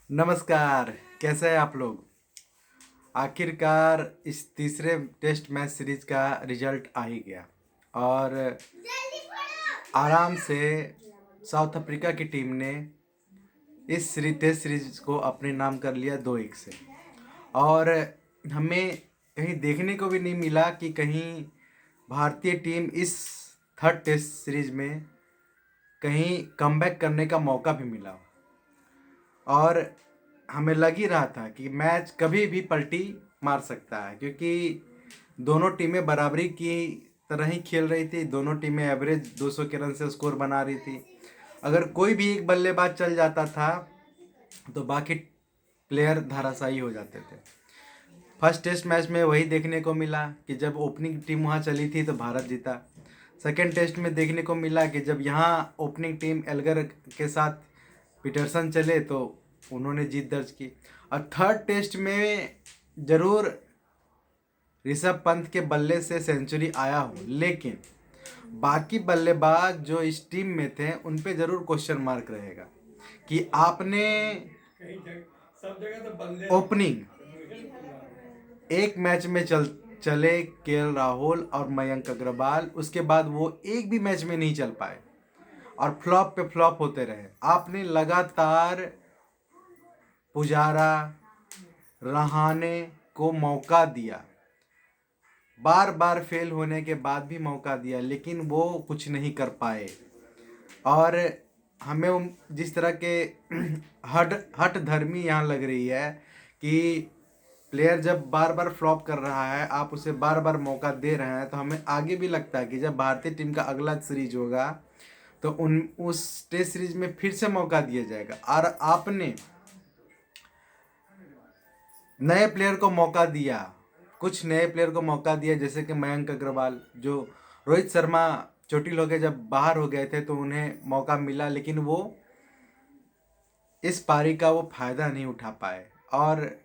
नमस्कार। कैसे हैं आप लोग। आखिरकार इस तीसरे टेस्ट मैच सीरीज का रिजल्ट आ ही गया और आराम से साउथ अफ्रीका की टीम ने इस टेस्ट सीरीज को अपने नाम कर लिया 2-1 से। और हमें कहीं देखने को भी नहीं मिला कि कहीं भारतीय टीम इस थर्ड टेस्ट सीरीज में कहीं कमबैक करने का मौका भी मिला। और हमें लग ही रहा था कि मैच कभी भी पलटी मार सकता है, क्योंकि दोनों टीमें बराबरी की तरह ही खेल रही थी। दोनों टीमें एवरेज 200 के रन से स्कोर बना रही थी। अगर कोई भी एक बल्लेबाज चल जाता था तो बाकी प्लेयर धराशायी हो जाते थे। फर्स्ट टेस्ट मैच में वही देखने को मिला कि जब ओपनिंग टीम वहाँ चली थी तो भारत जीता। सेकेंड टेस्ट में देखने को मिला कि जब यहाँ ओपनिंग टीम एल्गर के साथ पीटरसन चले तो उन्होंने जीत दर्ज की। और थर्ड टेस्ट में ज़रूर ऋषभ पंत के बल्ले से सेंचुरी आया हो, लेकिन बाकी बल्लेबाज जो इस टीम में थे उन पे ज़रूर क्वेश्चन मार्क रहेगा कि आपने ओपनिंग एक मैच में चले केएल राहुल और मयंक अग्रवाल, उसके बाद वो एक भी मैच में नहीं चल पाए और फ्लॉप पे फ्लॉप होते रहे। आपने लगातार पुजारा, रहाणे को मौका दिया, बार बार फेल होने के बाद भी मौका दिया, लेकिन वो कुछ नहीं कर पाए। और हमें जिस तरह के हट धर्मी यहाँ लग रही है कि प्लेयर जब बार बार फ्लॉप कर रहा है, आप उसे बार बार मौका दे रहे हैं, तो हमें आगे भी लगता है कि जब भारतीय टीम का अगला सीरीज होगा तो उस टेस्ट सीरीज में फिर से मौका दिया जाएगा। और आपने नए प्लेयर को मौका दिया, कुछ नए प्लेयर को मौका दिया, जैसे कि मयंक अग्रवाल। जो रोहित शर्मा चोटिल हो गए, जब बाहर हो गए थे तो उन्हें मौका मिला, लेकिन वो इस पारी का वो फायदा नहीं उठा पाए। और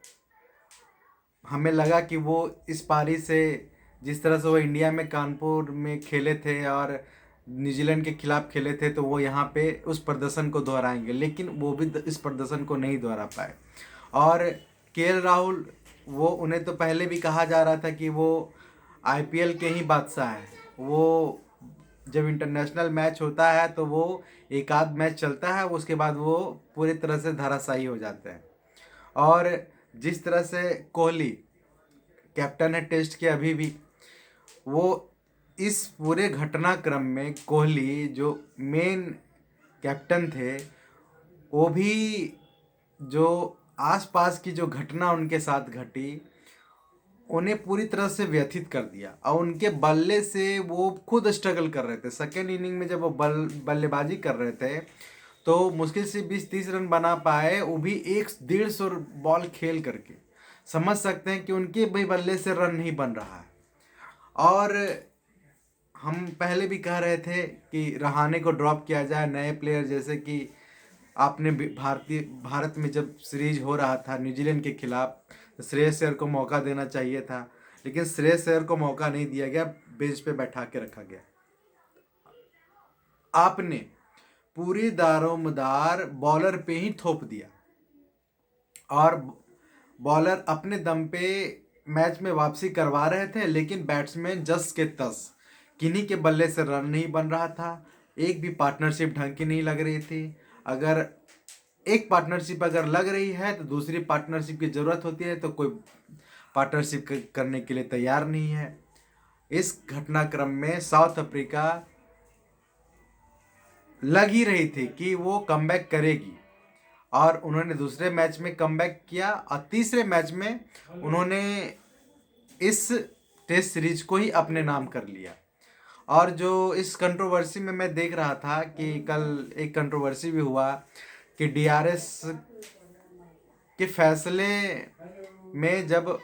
हमें लगा कि वो इस पारी से, जिस तरह से वो इंडिया में कानपुर में खेले थे और न्यूजीलैंड के खिलाफ खेले थे, तो वो यहाँ पे उस प्रदर्शन को दोहराएंगे, लेकिन वो भी इस प्रदर्शन को नहीं दोहरा पाए। और केएल राहुल, वो उन्हें तो पहले भी कहा जा रहा था कि वो आईपीएल के ही बादशाह हैं। वो जब इंटरनेशनल मैच होता है तो वो एक आध मैच चलता है, उसके बाद वो पूरी तरह से धराशायी हो जाते हैं। और जिस तरह से कोहली कैप्टन है टेस्ट के अभी भी, वो इस पूरे घटनाक्रम में कोहली जो मेन कैप्टन थे, वो भी जो आसपास की जो घटना उनके साथ घटी उन्हें पूरी तरह से व्यथित कर दिया। और उनके बल्ले से वो खुद स्ट्रगल कर रहे थे। सेकेंड इनिंग में जब वो बल्लेबाजी कर रहे थे तो मुश्किल से 20-30 रन बना पाए, वो भी 150 बॉल खेल करके। समझ सकते हैं कि उनके भी बल्ले से रन नहीं बन रहा है। और हम पहले भी कह रहे थे कि रहाणे को ड्रॉप किया जाए, नए प्लेयर जैसे कि आपने भारत में जब सीरीज हो रहा था न्यूजीलैंड के खिलाफ, तो श्रेयस अय्यर को मौका देना चाहिए था, लेकिन श्रेयस अय्यर को मौका नहीं दिया गया, बेंच पे बैठा के रखा गया। आपने पूरी दारोमदार बॉलर पे ही थोप दिया और बॉलर अपने दम पे मैच में वापसी करवा रहे थे, लेकिन बैट्समैन जस के तस, किन्हीं के बल्ले से रन नहीं बन रहा था। एक भी पार्टनरशिप ढंग की नहीं लग रही थी। अगर एक पार्टनरशिप अगर लग रही है तो दूसरी पार्टनरशिप की ज़रूरत होती है, तो कोई पार्टनरशिप करने के लिए तैयार नहीं है। इस घटनाक्रम में साउथ अफ्रीका लग ही रही थी कि वो कमबैक करेगी, और उन्होंने दूसरे मैच में कमबैक किया और तीसरे मैच में उन्होंने इस टेस्ट सीरीज को ही अपने नाम कर लिया। और जो इस कंट्रोवर्सी में मैं देख रहा था कि कल एक कंट्रोवर्सी भी हुआ कि डीआरएस के फैसले में जब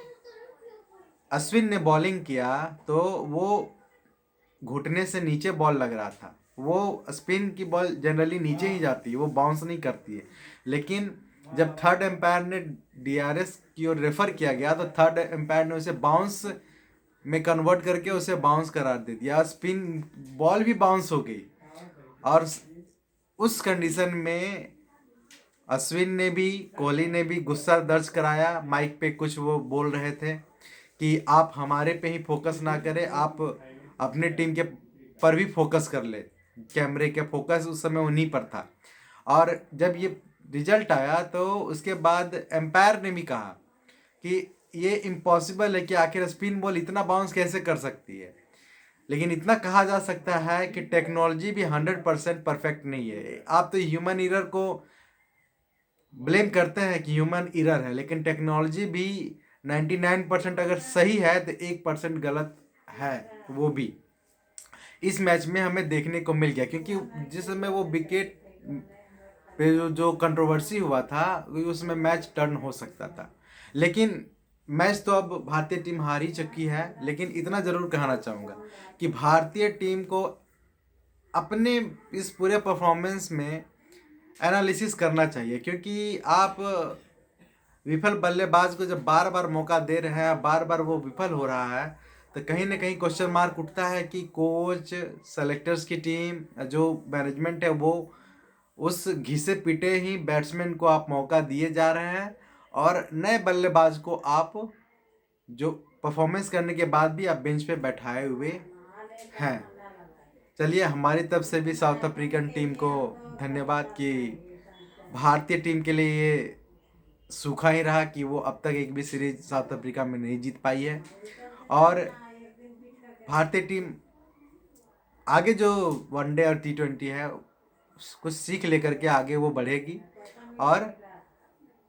अश्विन ने बॉलिंग किया तो वो घुटने से नीचे बॉल लग रहा था। वो स्पिन की बॉल जनरली नीचे ही जाती है, वो बाउंस नहीं करती है, लेकिन जब थर्ड एम्पायर ने डीआरएस की ओर रेफर किया गया तो थर्ड एम्पायर ने उसे बाउंस में कन्वर्ट करके उसे बाउंस करार दे दिया। स्पिन बॉल भी बाउंस हो गई और उस कंडीशन में अश्विन ने भी, कोहली ने भी गुस्सा दर्ज कराया माइक पे। कुछ वो बोल रहे थे कि आप हमारे पे ही फोकस ना करें, आप अपने टीम के पर भी फोकस कर ले। कैमरे के फोकस उस समय उन्हीं पर था। और जब ये रिजल्ट आया तो उसके बाद एम्पायर ने भी कहा कि ये इम्पॉसिबल है कि आखिर स्पिन बॉल इतना बाउंस कैसे कर सकती है। लेकिन इतना कहा जा सकता है कि टेक्नोलॉजी भी 100% परफेक्ट नहीं है। आप तो ह्यूमन एरर को ब्लेम करते हैं कि ह्यूमन एरर है, लेकिन टेक्नोलॉजी भी 99% अगर सही है तो 1% गलत है। वो भी इस मैच में हमें देखने को मिल गया, क्योंकि जिस समय वो विकेट पे जो कंट्रोवर्सी हुआ था उसमें मैच टर्न हो सकता था। लेकिन मैच तो अब भारतीय टीम हार ही चुकी है। लेकिन इतना ज़रूर कहना चाहूँगा कि भारतीय टीम को अपने इस पूरे परफॉर्मेंस में एनालिसिस करना चाहिए, क्योंकि आप विफल बल्लेबाज को जब बार बार मौका दे रहे हैं, बार बार वो विफल हो रहा है, तो कहीं ना कहीं क्वेश्चन मार्क उठता है कि कोच, सेलेक्टर्स की टीम, जो मैनेजमेंट है, वो उस घिसे पिटे ही बैट्समैन को आप मौका दिए जा रहे हैं और नए बल्लेबाज को आप जो परफॉर्मेंस करने के बाद भी आप बेंच पे बैठाए हुए हैं। चलिए, हमारी तरफ से भी साउथ अफ्रीकन टीम को धन्यवाद कि भारतीय टीम के लिए ये सूखा ही रहा कि वो अब तक एक भी सीरीज साउथ अफ्रीका में नहीं जीत पाई है। और भारतीय टीम आगे जो वनडे और T20 है कुछ सीख लेकर के आगे वो बढ़ेगी और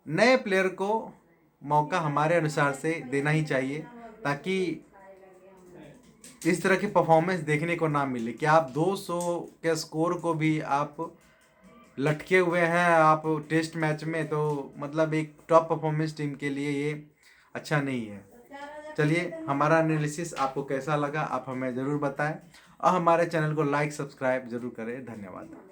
नए प्लेयर को मौका हमारे अनुसार से देना ही चाहिए, ताकि इस तरह की परफॉर्मेंस देखने को ना मिले कि आप 200 के स्कोर को भी आप लटके हुए हैं आप टेस्ट मैच में। तो मतलब एक टॉप परफॉर्मेंस टीम के लिए ये अच्छा नहीं है। चलिए, हमारा एनालिसिस आपको कैसा लगा आप हमें ज़रूर बताएं और हमारे चैनल को लाइक सब्सक्राइब ज़रूर करें। धन्यवाद।